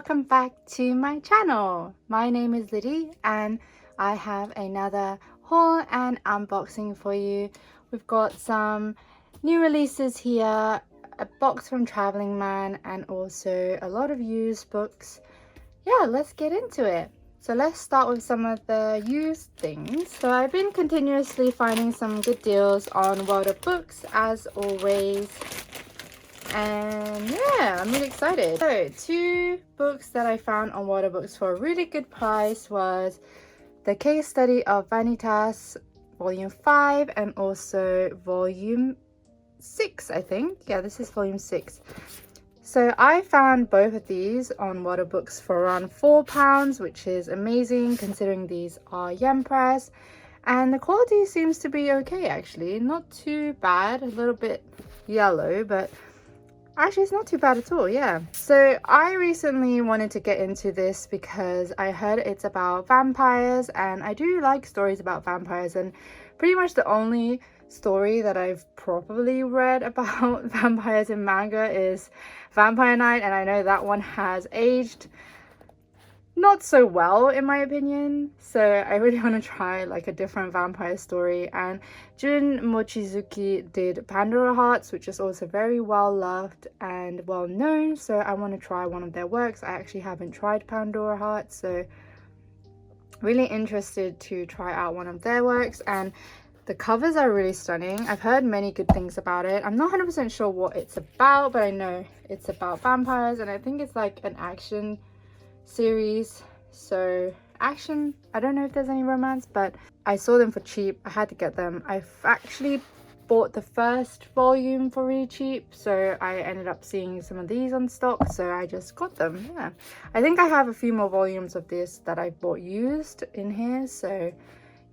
welcome back to my channel. My name is Liddy and I have another haul and unboxing for you. We've got some new releases here, a box from Traveling Man, and also a lot of used books. Yeah, let's get into it. So let's start with some of the used things. So I've been continuously finding some good deals on World of Books as always. And yeah, I'm really excited. So two books that I found on World of Books for a really good price was the case study of Vanitas volume 5 and also volume 6, I think. Yeah, this is volume 6. So I found both of these on World of Books for around £4, which is amazing considering these are yen press. And the quality seems to be okay actually, not too bad, a little bit yellow, but actually it's not too bad at all, yeah. So I recently wanted to get into this because I heard it's about vampires and I do like stories about vampires, and pretty much the only story that I've probably read about vampires in manga is Vampire Night, and I know that one has aged not so well in my opinion, so I really want to try like a different vampire story. And Jun Mochizuki did Pandora Hearts, which is also very well loved and well known, so I want to try one of their works. I actually haven't tried Pandora Hearts, so really interested to try out one of their works. And the covers are really stunning. I've heard many good things about it. I'm not 100% sure what it's about, but I know it's about vampires, and I think it's like an action series. So action, I don't know if there's any romance, but I saw them for cheap. I had to get them. I've actually bought the first volume for really cheap, so I ended up seeing some of these on stock, so I just got them. Yeah, I think I have a few more volumes of this that I bought used in here, so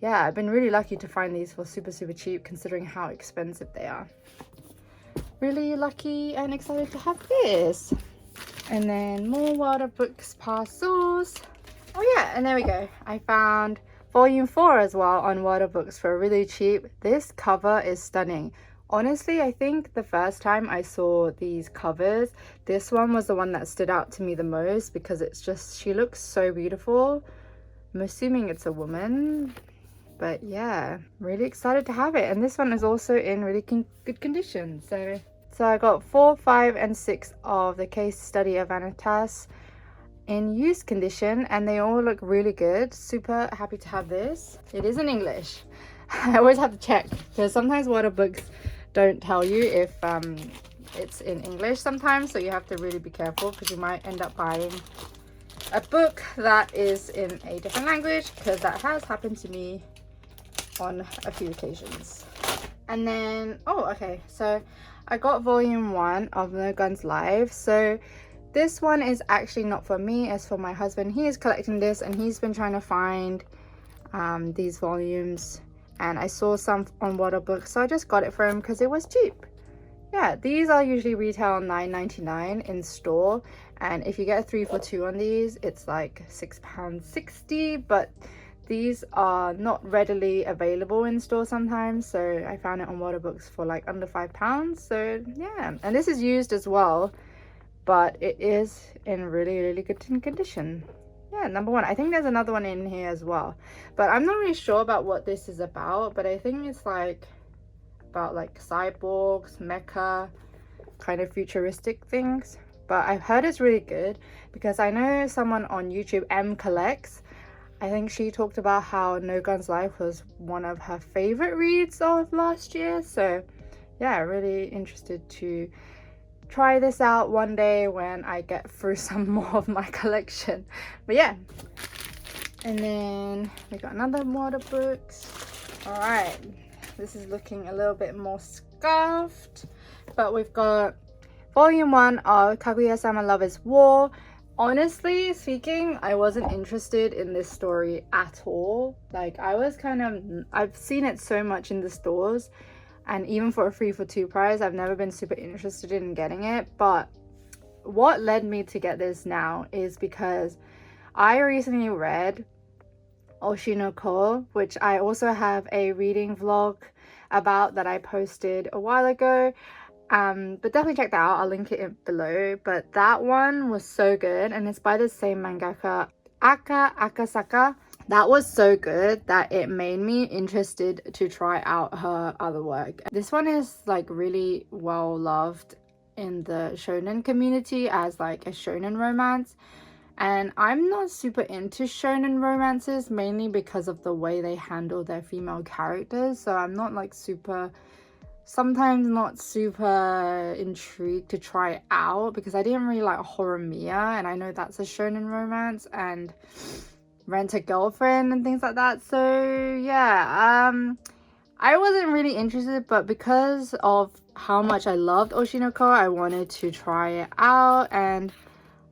yeah, I've been really lucky to find these for super cheap considering how expensive they are. Really lucky and excited to have this. And then more World of Books parcels. Oh yeah, and there we go. I found volume 4 as well on World of Books for really cheap. This cover is stunning. Honestly, I think the first time I saw these covers, this one was the one that stood out to me the most because it's just, she looks so beautiful. I'm assuming it's a woman, but yeah, really excited to have it. And this one is also in really good condition. So I got 4, 5 and 6 of the case study of Vanitas in used condition, and they all look really good. Super happy to have this. It is in English. I always have to check because sometimes World of Books don't tell you if it's in English sometimes, so you have to really be careful because you might end up buying a book that is in a different language, because that has happened to me on a few occasions. And then, oh okay, so I got volume 1 of No Guns Live. So this one is actually not for me, it's for my husband. He is collecting this and he's been trying to find these volumes, and I saw some on World of Books, so I just got it for him because it was cheap. Yeah, these are usually retail $9.99 in store, and if you get a 3 for 2 on these, it's like £6.60, but these are not readily available in store sometimes, so I found it on World of Books for like under £5. So yeah, and this is used as well, but it is in really good condition. Yeah, number 1. I think there's another one in here as well, but I'm not really sure about what this is about, but I think it's like about like cyborgs, mecha, kind of futuristic things. But I've heard it's really good because I know someone on YouTube, M Collects, I think she talked about how No Guns Live was one of her favorite reads of last year. So yeah, really interested to try this out one day when I get through some more of my collection. But yeah, and then we got another World of Books. All right, this is looking a little bit more scuffed, but we've got volume 1 of Kaguya-sama Love is War. Honestly speaking, I wasn't interested in this story at all. Like, I was I've seen it so much in the stores, and even for a 3 for 2 price, I've never been super interested in getting it. But what led me to get this now is because I recently read Oshinoko, which I also have a reading vlog about that I posted a while ago. But definitely check that out. I'll link it below. But that one was so good, and it's by the same mangaka, Akasaka. That was so good that it made me interested to try out her other work. This one is like really well loved in the shonen community as like a shonen romance, and I'm not super into shonen romances, mainly because of the way they handle their female characters. So I'm not like sometimes not super intrigued to try it out, because I didn't really like Horror Mia, and I know that's a shonen romance, and Rent a Girlfriend and things like that. So yeah, I wasn't really interested, but because of how much I loved Oshinoko, I wanted to try it out. And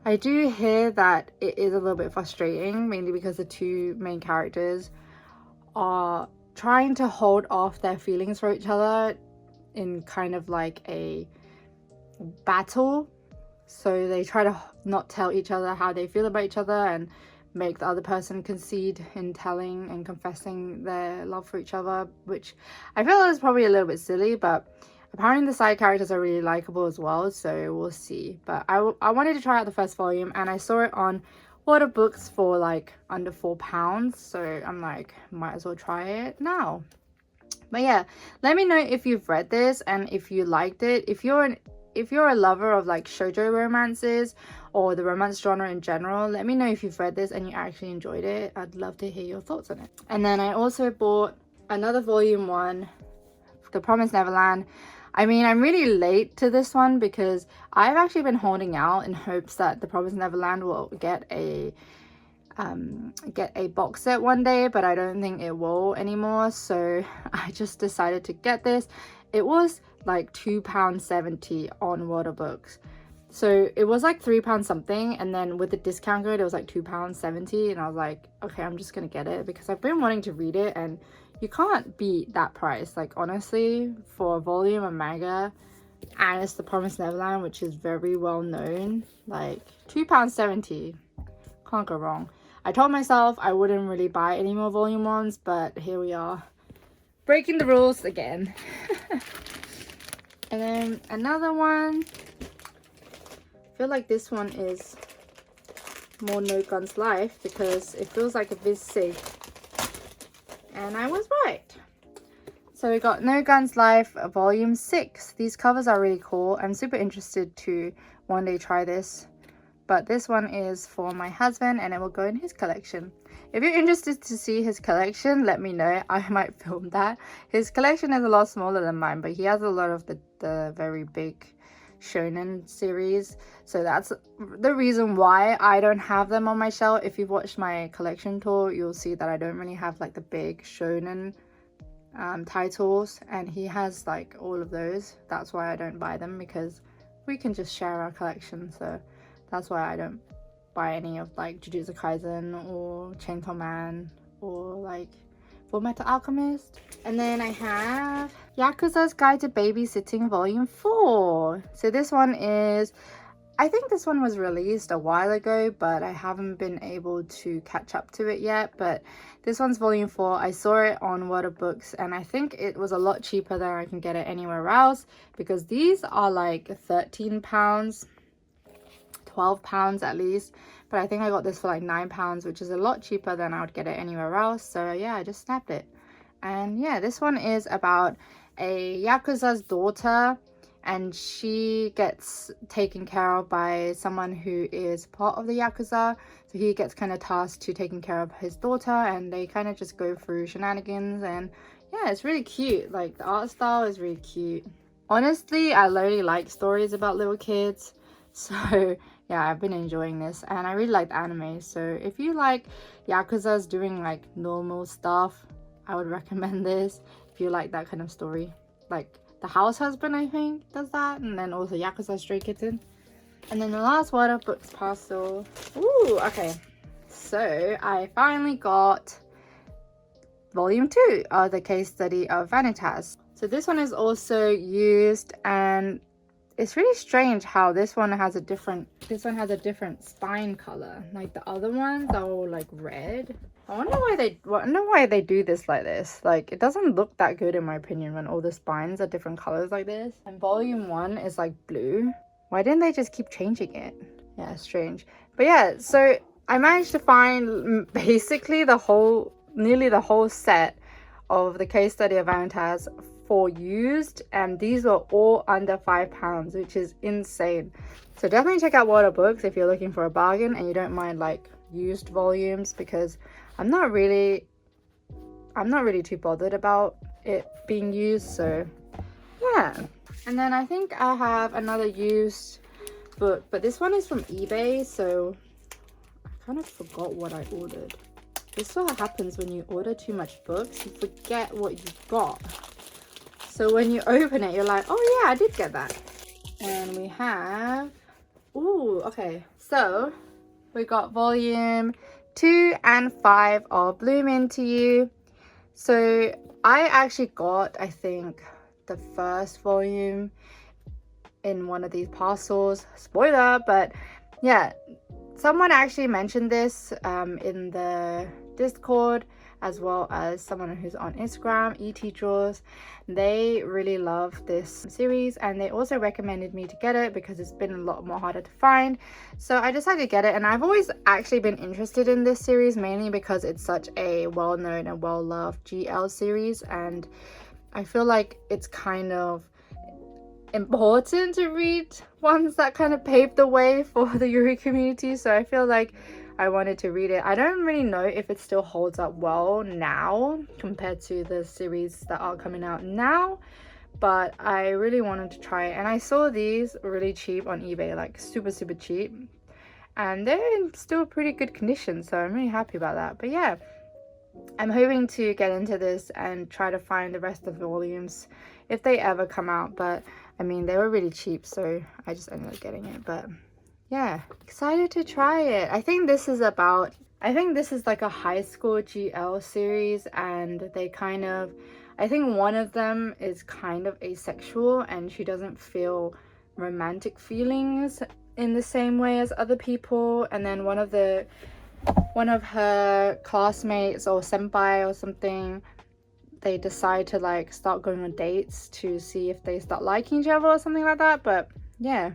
I do hear that it is a little bit frustrating, mainly because the two main characters are trying to hold off their feelings for each other in kind of like a battle. So they try to not tell each other how they feel about each other, and make the other person concede in telling and confessing their love for each other, which I feel is probably a little bit silly, but apparently the side characters are really likable as well, so we'll see. But I wanted to try out the first volume, and I saw it on Water Books for like under £4, so I'm like, might as well try it now. But yeah, let me know if you've read this and if you liked it. If you're a lover of like shoujo romances or the romance genre in general, let me know if you've read this and you actually enjoyed it. I'd love to hear your thoughts on it. And then I also bought another volume 1, The Promised Neverland. I mean, I'm really late to this one because I've actually been holding out in hopes that The Promised Neverland will get a box set one day, but I don't think it will anymore, so I just decided to get this. It was like £2.70 on Water Books, so it was like £3 something, and then with the discount code it was like £2.70, and I was like, okay, I'm just gonna get it because I've been wanting to read it, and you can't beat that price. Like honestly, for a volume of manga, and it's The Promised Neverland, which is very well known, like £2.70, can't go wrong. I told myself I wouldn't really buy any more volume 1s, but here we are, breaking the rules again. And then another one, I feel like this one is more No Guns Life because it feels like a Viz Sig, and I was right. So we got No Guns Life volume 6. These covers are really cool. I'm super interested to one day try this, but this one is for my husband and it will go in his collection. If you're interested to see his collection, let me know. I might film that. His collection is a lot smaller than mine, but he has a lot of the very big shonen series, so that's the reason why I don't have them on my shelf. If you've watched my collection tour, you'll see that I don't really have like the big shonen titles, and he has like all of those. That's why I don't buy them, because we can just share our collection. So that's why I don't buy any of like Jujutsu Kaisen or Chainsaw Man or like Fullmetal Alchemist. And then I have Yakuza's Guide to Babysitting Volume 4. So this one is, I think this one was released a while ago, but I haven't been able to catch up to it yet. But this one's Volume 4. I saw it on Water Books, and I think it was a lot cheaper than I can get it anywhere else, because these are like £13, £12 at least, but I think I got this for like £9, which is a lot cheaper than I would get it anywhere else. So yeah, I just snapped it. And yeah, this one is about a Yakuza's daughter, and she gets taken care of by someone who is part of the Yakuza. So he gets kind of tasked to taking care of his daughter, and they kind of just go through shenanigans. And yeah, it's really cute. Like the art style is really cute. Honestly, I really like stories about little kids, so yeah, I've been enjoying this, and I really like the anime. So if you like Yakuza's doing like normal stuff, I would recommend this. If you like that kind of story, like The House Husband, I think, does that, and then also Yakuza Stray Kitten. And then the last Water Books parcel. Ooh, okay. So I finally got Volume 2 of the case study of Vanitas. So this one is also used, and it's really strange how this one has a different spine color. Like the other ones are all like red. I wonder why they do this like this. Like, it doesn't look that good in my opinion when all the spines are different colors like this. And volume 1 is like blue. Why didn't they just keep changing it? Yeah, strange. But yeah, so I managed to find basically nearly the whole set of the case study of vanitas for used, and these were all under £5, which is insane. So definitely check out Water Books if you're looking for a bargain and you don't mind like used volumes, because I'm not really too bothered about it being used. So yeah. And then I think I have another used book, but this one is from eBay, so I kind of forgot what I ordered. This is what happens when you order too much books, you forget what you got. So when you open it, you're like, oh yeah, I did get that. And we have, ooh, okay, so we got volume 2 and 5 of Bloom Into You. So I actually got, I think, the first volume in one of these parcels. Spoiler, but yeah, someone actually mentioned this in the Discord, as well as someone who's on Instagram, ETDraws. They really love this series and they also recommended me to get it because it's been a lot more harder to find. So I decided to get it, and I've always actually been interested in this series, mainly because it's such a well-known and well-loved GL series, and I feel like it's kind of important to read ones that kind of paved the way for the Yuri community. So I feel like I wanted to read it. I don't really know if it still holds up well now compared to the series that are coming out now, but I really wanted to try it. And I saw these really cheap on eBay, like super cheap, and they're in still pretty good condition, so I'm really happy about that. But yeah, I'm hoping to get into this and try to find the rest of the volumes if they ever come out. But I mean, they were really cheap, so I just ended up getting it. But yeah, excited to try it. I think this is like a high school GL series, and they kind of, I think one of them is kind of asexual and she doesn't feel romantic feelings in the same way as other people, and then one of her classmates or senpai or something, they decide to like start going on dates to see if they start liking each other or something like that. But yeah,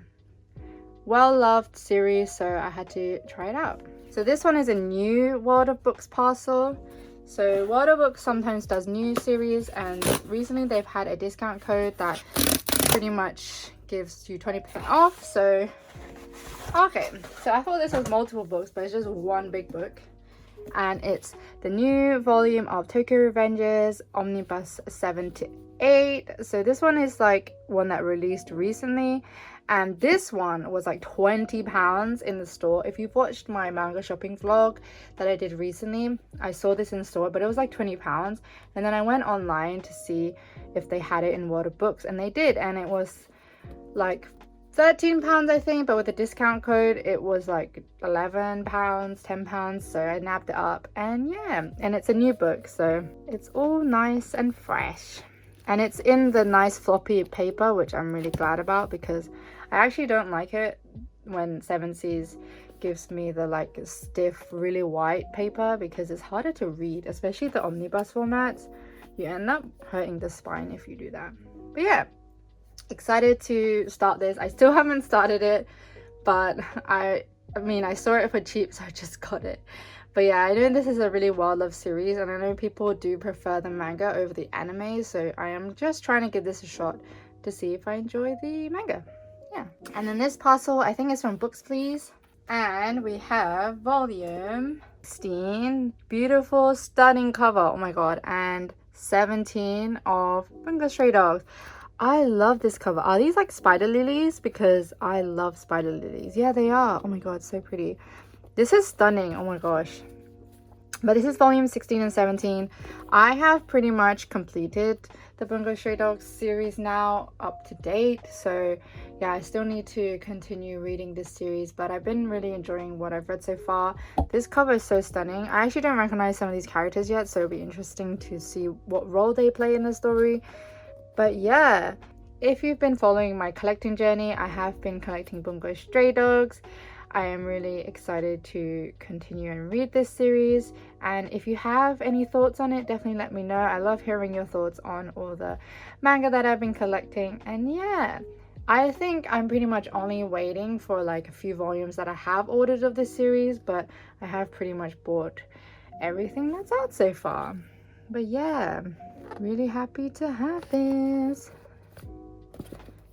well-loved series, so I had to try it out. So this one is a new World of Books parcel. So World of Books sometimes does new series, and recently they've had a discount code that pretty much gives you 20% off. So okay, so I thought this was multiple books, but it's just one big book, and it's the new volume of Tokyo Revengers Omnibus 7 to 8. So this one is like one that released recently, and this one was like £20 in the store. If you've watched my manga shopping vlog that I did recently, I saw this in the store, but it was like £20, and then I went online to see if they had it in World of Books, and they did, and it was like £13 I think, but with the discount code it was like £11, £10, so I nabbed it up. And yeah, and it's a new book, so it's all nice and fresh, and it's in the nice floppy paper, which I'm really glad about, because I actually don't like it when 7Seas gives me the like stiff, really white paper, because it's harder to read, especially the omnibus formats. You end up hurting the spine if you do that. But yeah, excited to start this. I still haven't started it, but I mean, I saw it for cheap, so I just got it. But yeah, I know this is a really well-loved series, and I know people do prefer the manga over the anime, so I am just trying to give this a shot to see if I enjoy the manga. Yeah. And then this parcel, I think it's from Booksplease, and we have volume 16, beautiful stunning cover, oh my god, and 17 of Bungo Stray Dogs. I love this cover. Are these like spider lilies? Because I love spider lilies. Yeah, they are. Oh my god, so pretty. This is stunning. Oh my gosh. But this is volume 16 and 17. I have pretty much completed the Bungo Stray Dogs series now, up to date. So yeah, I still need to continue reading this series, but I've been really enjoying what I've read so far. This cover is so stunning. I actually don't recognize some of these characters yet, so it'll be interesting to see what role they play in the story. But yeah, if you've been following my collecting journey, I have been collecting Bungo Stray Dogs. I am really excited to continue and read this series, and if you have any thoughts on it, definitely let me know. I love hearing your thoughts on all the manga that I've been collecting. And yeah, I think I'm pretty much only waiting for like a few volumes that I have ordered of this series, but I have pretty much bought everything that's out so far. But yeah, really happy to have this.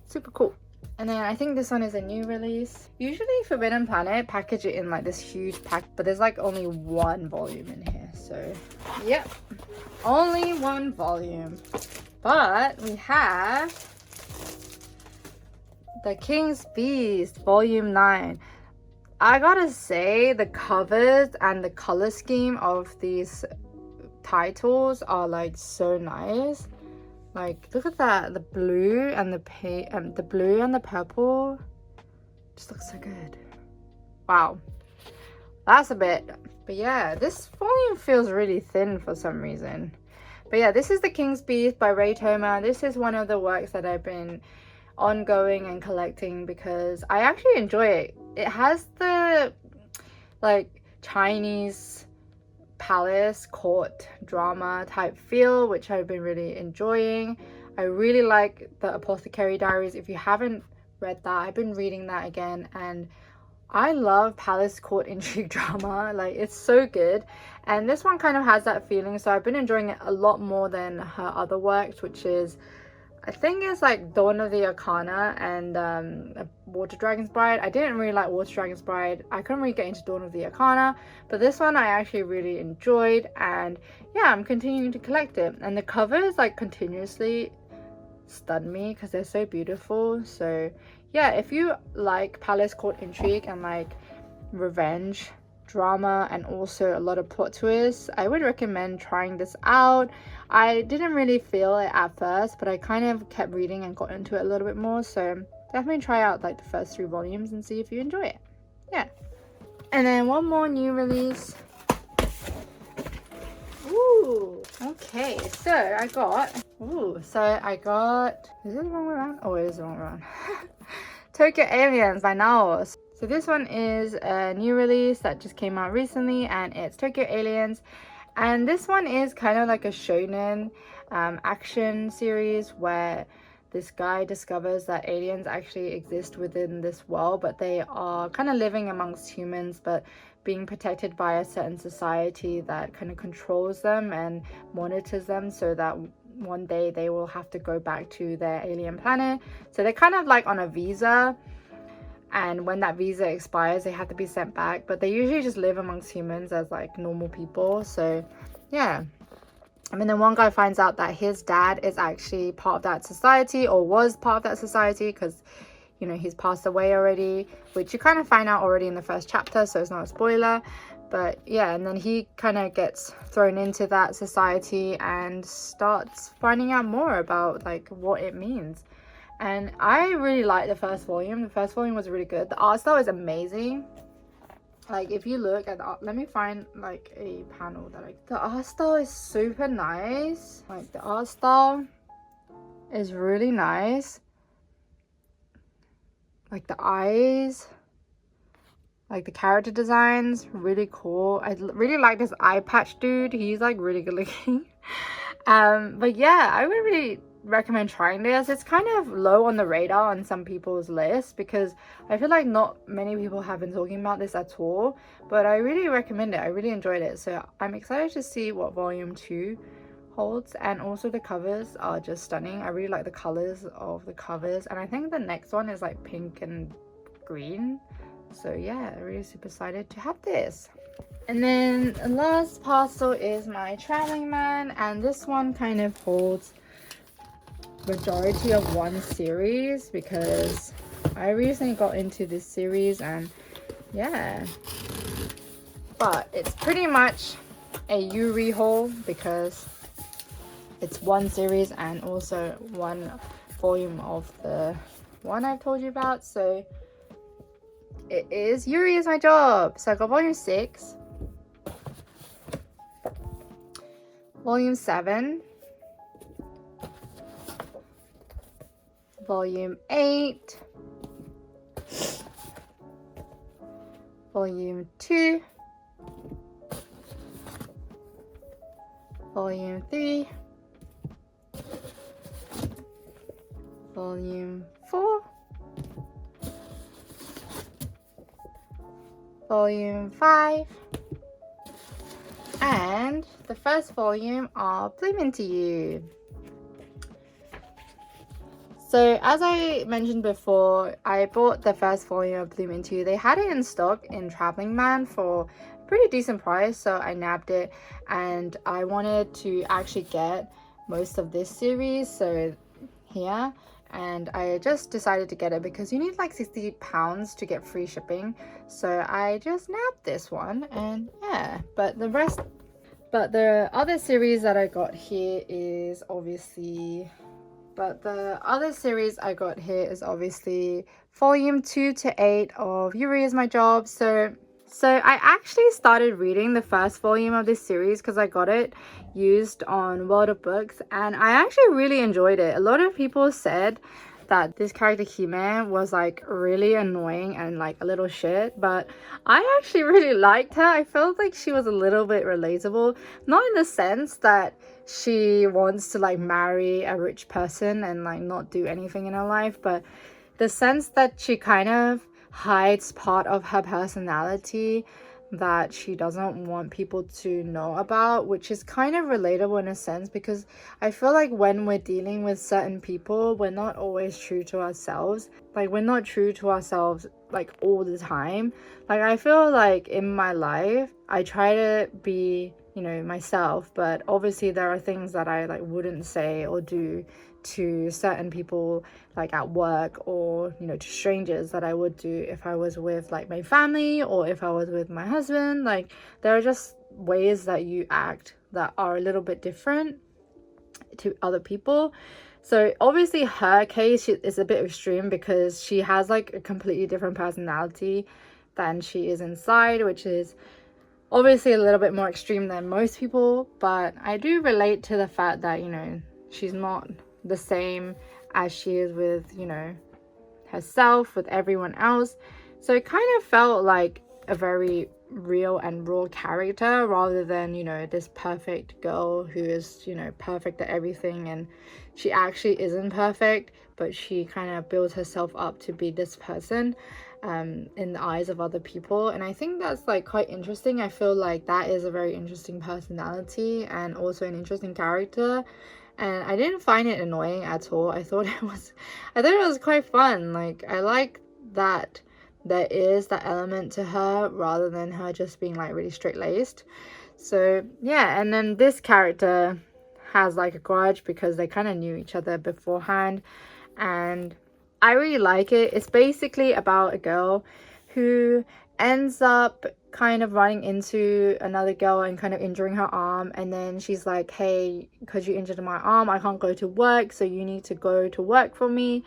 Super cool. And then I think this one is a new release. Usually Forbidden Planet package it in like this huge pack, but there's like only one volume in here. So yep, only one volume. But we have The King's Beast Volume 9. I gotta say, the covers and the color scheme of these titles are like so nice. Like, look at that, the blue and the blue and the purple just looks so good. Wow, that's a bit. But yeah, this volume feels really thin for some reason. But yeah, this is The King's Beast by Ray Toma. This is one of the works that I've been ongoing and collecting because I actually enjoy it. It has the like Chinese palace court drama type feel, which I've been really enjoying. I really like the Apothecary Diaries. If you haven't read that, I've been reading that again, and I love palace court intrigue drama. Like, it's so good, and this one kind of has that feeling, so I've been enjoying it a lot more than her other works, which is, I think it's like Dawn of the Arcana and Water Dragon's Bride. I didn't really like Water Dragon's Bride. I couldn't really get into Dawn of the Arcana, but this one I actually really enjoyed, and yeah, I'm continuing to collect it. And the covers like continuously stun me because they're so beautiful. So yeah, if you like palace court intrigue and like revenge drama and also a lot of plot twists, I would recommend trying this out. I didn't really feel it at first, but I kind of kept reading and got into it a little bit more, so definitely try out like the first 3 volumes and see if you enjoy it. Yeah. And then one more new release. Ooh, okay, so I got is it the wrong way around? Oh, it is the wrong way around. Tokyo Aliens by Naos. So this one is a new release that just came out recently, and it's Tokyo Aliens. And this one is kind of like a shonen action series where this guy discovers that aliens actually exist within this world, but they are kind of living amongst humans, but being protected by a certain society that kind of controls them and monitors them, so that one day they will have to go back to their alien planet. So they're kind of like on a visa, and when that visa expires they have to be sent back, but they usually just live amongst humans as like normal people. So yeah, I mean, then one guy finds out that his dad is actually part of that society, or was part of that society, because you know he's passed away already, which you kind of find out already in the first chapter, so it's not a spoiler. But yeah, and then he kind of gets thrown into that society and starts finding out more about like what it means. And I really liked the first volume. The first volume was really good. The art style is amazing. Like, if you look at the art, let me find like a panel that the art style is super nice. Like, the art style is really nice. Like, the eyes, like the character designs, really cool. I really like this eye patch dude. He's like really good looking. But yeah, I would really recommend trying this. It's kind of low on the radar on some people's list because I feel like not many people have been talking about this at all, but I really recommend it. I really enjoyed it, so I'm excited to see what volume 2 holds. And also the covers are just stunning. I really like the colors of the covers, and I think the next one is like pink and green. So yeah, I'm really super excited to have this. And then the last parcel is my traveling man, and this one kind of holds majority of one series because I recently got into this series, and yeah, but it's pretty much a Yuri haul because it's one series and also one volume of the one I've told you about. So it is Yuri Is My Job. So I got volume 6, volume 7, volume 8, volume 2, volume 3, volume 4, volume 5, and the first volume of Bloom Into You. So as I mentioned before, I bought the first volume of Bloom Into You. They had it in stock in Traveling Man for a pretty decent price, so I nabbed it, and I wanted to actually get most of this series, so here, and I just decided to get it because you need like £60 to get free shipping, so I just nabbed this one. And yeah, but the other series that I got here is obviously volume 2 to 8 of Yuri Is My Job. So I actually started reading the first volume of this series because I got it used on World of Books, and I actually really enjoyed it. A lot of people said that this character Hime was like really annoying and like a little shit, but I actually really liked her. I felt like she was a little bit relatable, not in the sense that she wants to like marry a rich person and like not do anything in her life, but the sense that she kind of hides part of her personality that she doesn't want people to know about, which is kind of relatable in a sense, because I feel like when we're dealing with certain people, we're not always true to ourselves. Like, we're not true to ourselves like all the time. Like, I feel like in my life I try to be, you know, myself, but obviously there are things that I like wouldn't say or do to certain people, like at work, or you know, to strangers, that I would do if I was with like my family or if I was with my husband. Like, there are just ways that you act that are a little bit different to other people. So obviously her case is a bit extreme because she has like a completely different personality than she is inside, which is obviously a little bit more extreme than most people. But I do relate to the fact that, you know, she's not the same as she is with, you know, herself, with everyone else. So it kind of felt like a very real and raw character, rather than, you know, this perfect girl who is, you know, perfect at everything, and she actually isn't perfect, but she kind of builds herself up to be this person in the eyes of other people. And I think that's like quite interesting. I feel like that is a very interesting personality and also an interesting character, and I didn't find it annoying at all. I thought it was quite fun. Like, I like that there is that element to her rather than her just being like really straight-laced. So yeah, and then this character has like a grudge because they kind of knew each other beforehand, and I really like it. It's basically about a girl who ends up kind of running into another girl and kind of injuring her arm, and then she's like, hey, because you injured my arm, I can't go to work, so you need to go to work for me.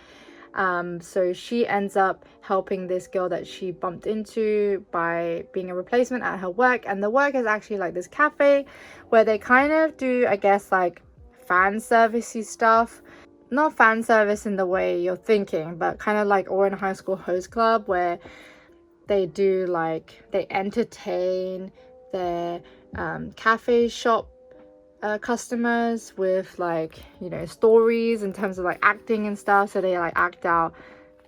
So she ends up helping this girl that she bumped into by being a replacement at her work, and the work is actually like this cafe where they kind of do, I guess, like fan servicey stuff. Not fan service in the way you're thinking, but kind of like Orin High School Host Club, where they do like, they entertain their cafe shop customers with like, you know, stories in terms of like acting and stuff. So they like act out,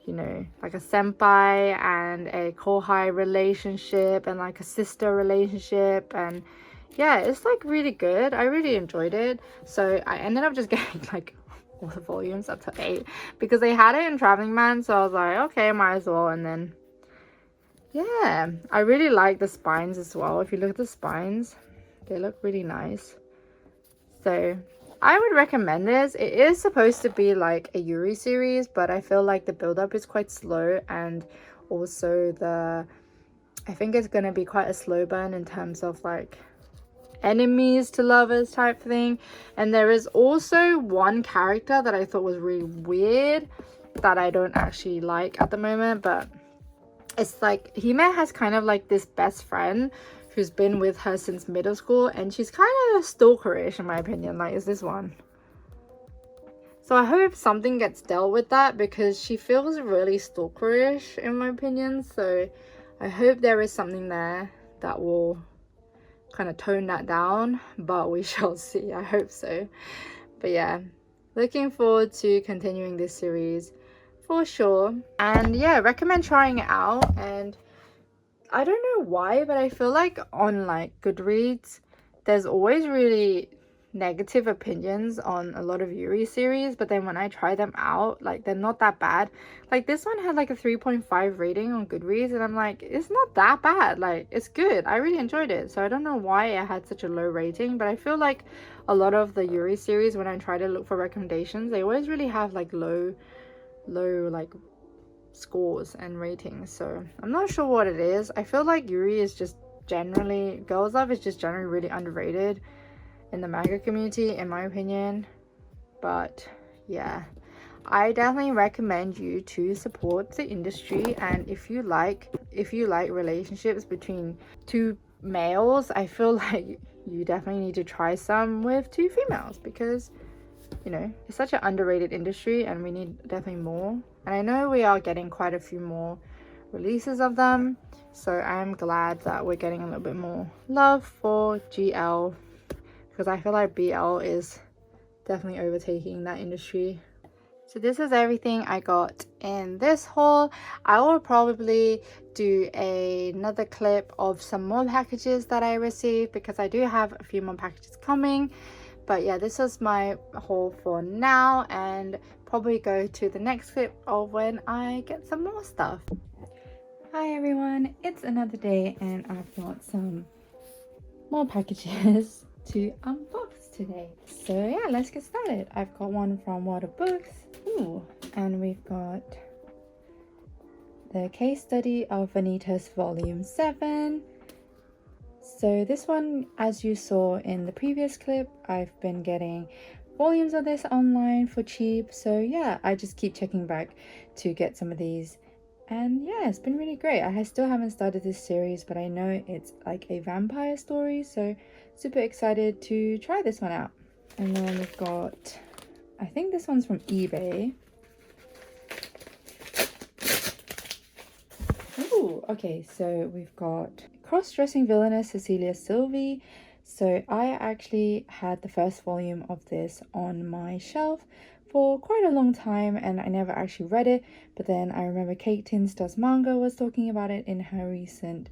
you know, like a senpai and a kohai relationship and like a sister relationship, and yeah, it's like really good. I really enjoyed it. So I ended up just getting like all the volumes up to 8 because they had it in Traveling Man, so I was like, okay, might as well. And then yeah, I really like the spines as well. If you look at the spines, they look really nice. So I would recommend this. It is supposed to be like a Yuri series, but I feel like the build-up is quite slow, and also I think it's gonna be quite a slow burn in terms of like enemies to lovers type thing. And there is also one character that I thought was really weird that I don't actually like at the moment, but it's like Hime has kind of like this best friend who's been with her since middle school, and she's kind of stalkerish in my opinion. Like, is this one? So I hope something gets dealt with that, because she feels really stalkerish in my opinion. So I hope there is something there that will kind of tone that down, but we shall see. I hope so. But yeah, looking forward to continuing this series for sure. And yeah, recommend trying it out. And I don't know why, but I feel like on like Goodreads there's always really negative opinions on a lot of Yuri series, but then when I try them out, like they're not that bad. Like this one had like a 3.5 rating on Goodreads, and I'm like, it's not that bad, like it's good. I really enjoyed it. So I don't know why it had such a low rating, but I feel like a lot of the Yuri series, when I try to look for recommendations, they always really have like low like scores and ratings. So I'm not sure what it is. I feel like Yuri is just generally, Girls Love is just generally really underrated in the manga community in my opinion. But yeah, I definitely recommend you to support the industry. And if you like relationships between two males, I feel like you definitely need to try some with two females, because you know, it's such an underrated industry and we need definitely more. And I know we are getting quite a few more releases of them, so I'm glad that we're getting a little bit more love for GL, because I feel like BL is definitely overtaking that industry. So this is everything I got in this haul. I will probably do another clip of some more packages that I received, because I do have a few more packages coming. But yeah, this was my haul for now, and probably go to the next clip of when I get some more stuff. Hi everyone, it's another day and I've got some more packages to unbox today. So yeah, let's get started. I've got one from Books. Ooh, and we've got the case study of Vanitas Volume 7. So this one, as you saw in the previous clip, I've been getting volumes of this online for cheap. So yeah, I just keep checking back to get some of these. And yeah, it's been really great. I still haven't started this series, but I know it's like a vampire story. So super excited to try this one out. And then we've got, I think this one's from eBay. Ooh, okay, so we've got Cross-Dressing Villainess, Cecelia, Sylvie. So I actually had the first volume of this on my shelf for quite a long time and I never actually read it, but then I remember Kate Tins Does Manga was talking about it in her recent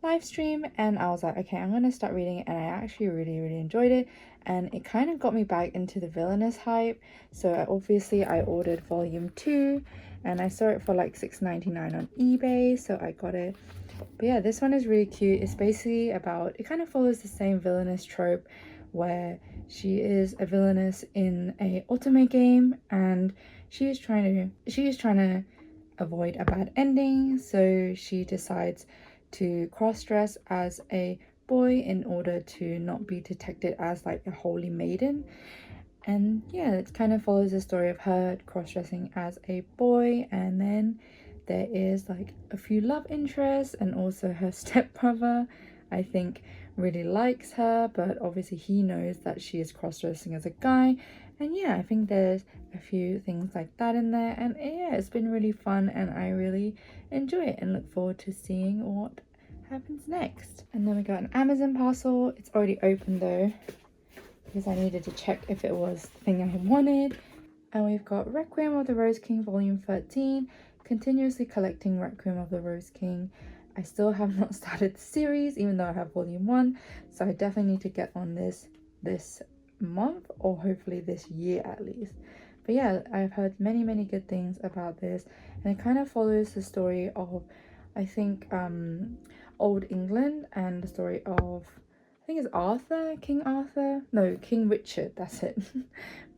live stream, and I was like, okay, I'm gonna start reading it, and I actually really enjoyed it, and it kind of got me back into the villainous hype. So obviously I ordered volume 2 and I saw it for like $6.99 on eBay, so I got it. But yeah, this one is really cute. It's basically about, it kind of follows the same villainous trope where she is a villainess in a otome game, and she is trying to avoid a bad ending. So she decides to cross-dress as a boy in order to not be detected as like a holy maiden. And yeah, it kind of follows the story of her cross-dressing as a boy, and then there is like a few love interests, and also her stepbrother, I think, really likes her, but obviously he knows that she is cross-dressing as a guy. And yeah, I think there's a few things like that in there, and yeah, it's been really fun and I really enjoy it and look forward to seeing what happens next. And then we got an Amazon parcel. It's already open though, because I needed to check if it was the thing I wanted. And we've got Requiem of the Rose King Volume 13, continuously collecting Requiem of the Rose King. I still have not started the series, even though I have volume 1, so I definitely need to get on this month, or hopefully this year at least. But yeah, I've heard many good things about this, and it kind of follows the story of, I think, Old England, and the story of, I think it's King Richard, that's it.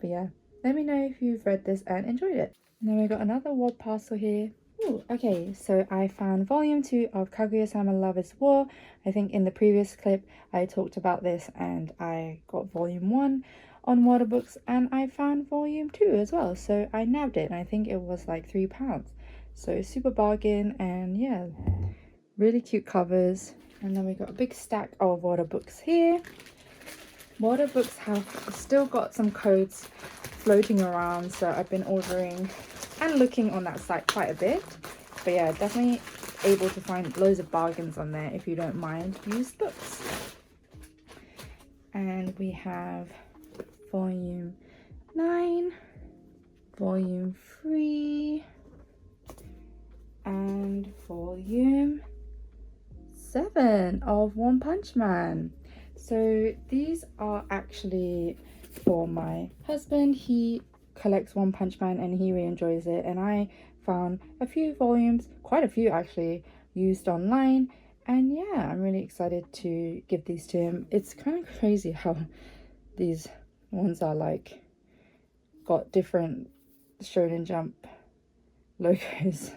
But yeah, let me know if you've read this and enjoyed it. And then we got another wad parcel here. Ooh, okay, so I found volume 2 of Kaguya-sama Love is War. I think in the previous clip I talked about this, and I got volume 1 on Waterbooks, and I found volume 2 as well. So I nabbed it, and I think it was like £3. So super bargain, and yeah, really cute covers. And then we got a big stack of Waterbooks here. Water books have still got some codes floating around, so I've been ordering and looking on that site quite a bit. But yeah, definitely able to find loads of bargains on there if you don't mind used books. And we have volume 9, volume 3, and volume 7 of One Punch Man. So these are actually for my husband. He collects One Punch Man and he really enjoys it, and I found a few volumes, quite a few actually, used online, and yeah, I'm really excited to give these to him. It's kind of crazy how these ones are like got different Shonen Jump logos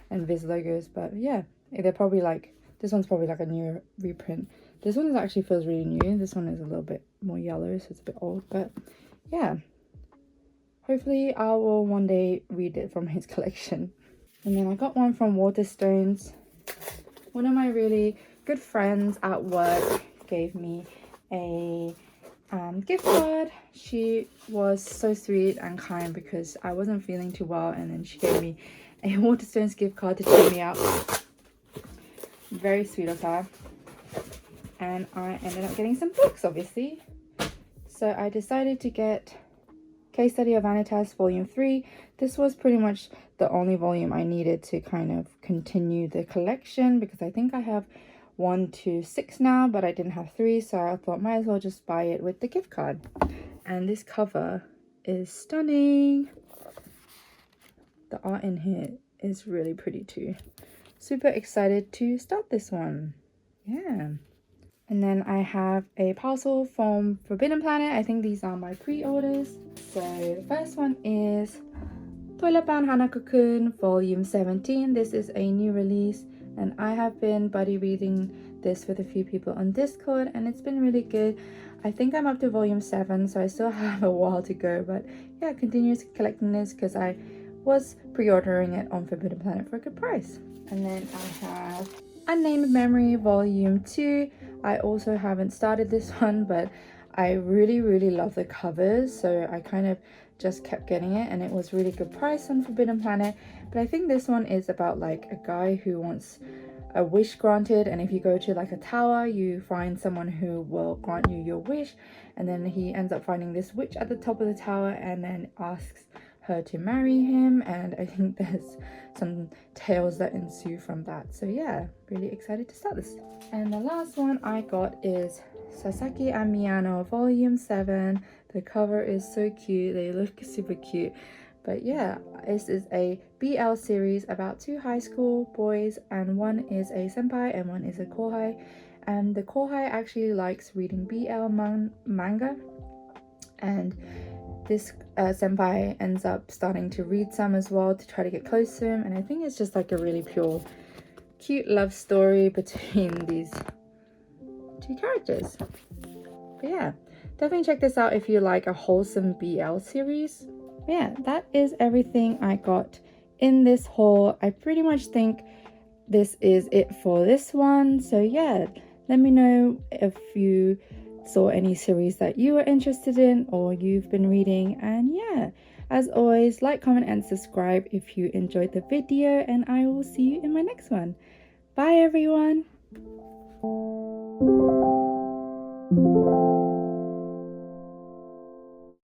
and Viz logos, but yeah, they're probably like, this one's probably like a new reprint. This one actually feels really new. This one is a little bit more yellow, so it's a bit old, but yeah, hopefully I will one day read it from his collection. And then I got one from Waterstones. One of my really good friends at work gave me a gift card. She was so sweet and kind because I wasn't feeling too well, and then she gave me a Waterstones gift card to cheer me up. Very sweet of her. And I ended up getting some books, obviously. So I decided to get Cecelia Vanitas volume 3. This was pretty much the only volume I needed to kind of continue the collection, because I think I have 1 to 6 now, but I didn't have 3, so I thought might as well just buy it with the gift card. And this cover is stunning. The art in here is really pretty too. Super excited to start this one. Yeah. And then I have a parcel from Forbidden Planet. I think these are my pre-orders. So the first one is Toilet Bound Hanako-kun volume 17. This is a new release, and I have been buddy reading this with a few people on Discord, and it's been really good. I think I'm up to volume 7, so I still have a while to go, but yeah, continuous collecting this because I was pre-ordering it on Forbidden Planet for a good price. And then I have Unnamed Memory volume 2. I also haven't started this one, but I really love the covers, so I kind of just kept getting it, and it was really good price on Forbidden Planet. But I think this one is about like a guy who wants a wish granted, and if you go to like a tower, you find someone who will grant you your wish, and then he ends up finding this witch at the top of the tower and then asks her to marry him, and I think there's some tales that ensue from that. So yeah, really excited to start this. And the last one I got is Sasaki and Miyano volume 7. The cover is so cute, they look super cute. But yeah, this is a BL series about 2 high school boys, and one is a senpai and one is a kohai. And the kohai actually likes reading BL manga, and this senpai ends up starting to read some as well to try to get close to him. And I think it's just like a really pure, cute love story between these 2 characters. But yeah, definitely check this out if you like a wholesome BL series. But yeah, that is everything I got in this haul. I pretty much think this is it for this one. So yeah, let me know if you saw any series that you were interested in or you've been reading. And yeah, as always, like, comment and subscribe if you enjoyed the video, and I will see you in my next one. Bye everyone.